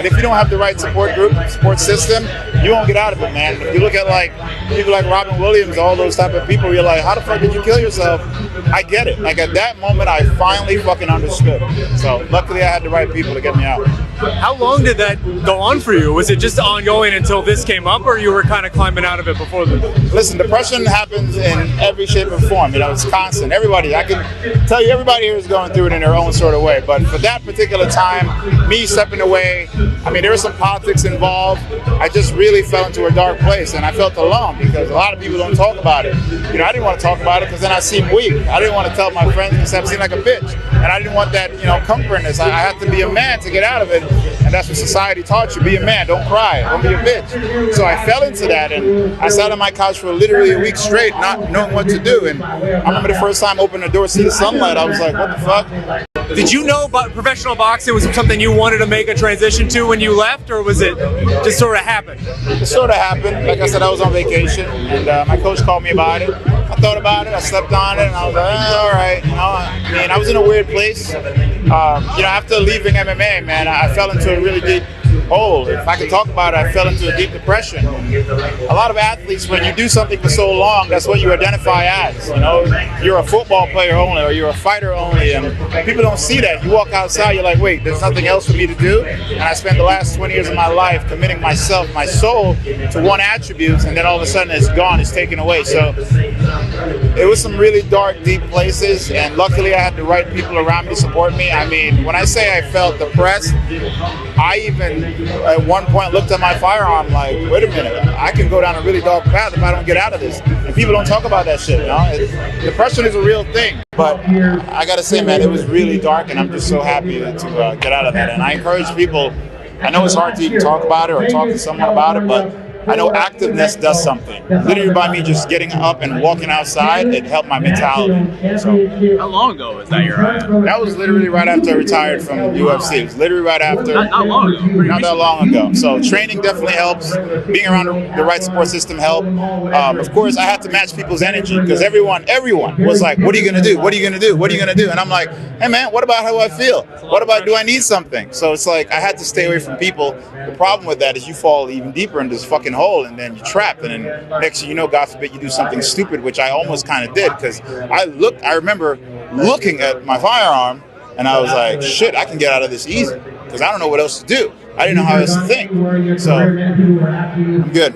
And if you don't have the right support group, support system, you won't get out of it, man. If you look at like people like Robin Williams, all those type of people, you're like, how the fuck did you kill yourself? I get it. Like at that moment, I finally fucking understood. So luckily I had the right people to get me out. How long did that go on for you? Was it just ongoing until this came up, or you were kind of climbing out of it before this? Listen, depression happens in every shape or form. You know, it's constant. Everybody, I can tell you, everybody here is going through it in their own sort of way. But for that particular time, me stepping away, I mean, there was some politics involved. I just really fell into a dark place, and I felt alone because a lot of people don't talk about it. You know, I didn't want to talk about it because then I seemed weak. I didn't want to tell my friends because I seemed like a bitch. And I didn't want that, you know, comfortness. I had to be a man to get out of it. And that's what society taught you. Be a man, don't cry, don't be a bitch. So I fell into that, and I sat on my couch for literally a week straight, not knowing what to do. And I remember the first time I opened the door, see the sunlight, I was like, what the fuck? Did you know about professional boxing? Was it something you wanted to make a transition to when you left, or was it just sort of happened? It sort of happened. Like I said, I was on vacation, and my coach called me about it. I thought about it, I slept on it, and I was like, all right. You know, I mean, I was in a weird place. You know, after leaving MMA, man, I fell into a really deep hole. If I could talk about it, I fell into a deep depression. A lot of athletes, when you do something for so long, that's what you identify as. You know, you're a football player only, or you're a fighter only, and people don't see that. You walk outside, you're like, wait, there's nothing else for me to do? And I spent the last 20 years of my life committing myself, my soul, to one attribute, and then all of a sudden it's gone, it's taken away. So it was some really dark, deep places, and luckily I had the right people around me to support me. I mean, when I say I felt depressed, I even at one point looked at my firearm like, wait a minute, I can go down a really dark path if I don't get out of this. And people don't talk about that shit, you know? Depression is a real thing. But I gotta say, man, it was really dark, and I'm just so happy to get out of that. And I encourage people, I know it's hard to even talk about it or talk to someone about it, but I know activeness does something. Literally by me just getting up and walking outside, it helped my mentality. So, how long ago was that, Uriah? That was literally right after I retired from UFC. It was literally right after. Not long ago. Not that long ago. So training definitely helps. Being around the right support system helped. Of course, I had to match people's energy because everyone was like, what are you going to do? What are you going to do? What are you going to do? And I'm like, hey, man, what about how I feel? What about do I need something? So it's like I had to stay away from people. The problem with that is you fall even deeper into this fucking hole, and then you're trapped, and then next thing you know, God forbid, you do something stupid, which I almost kind of did, because I remember looking at my firearm, and I was like, shit, I can get out of this easy, because I don't know what else to do. I didn't know how else to think. So I'm good.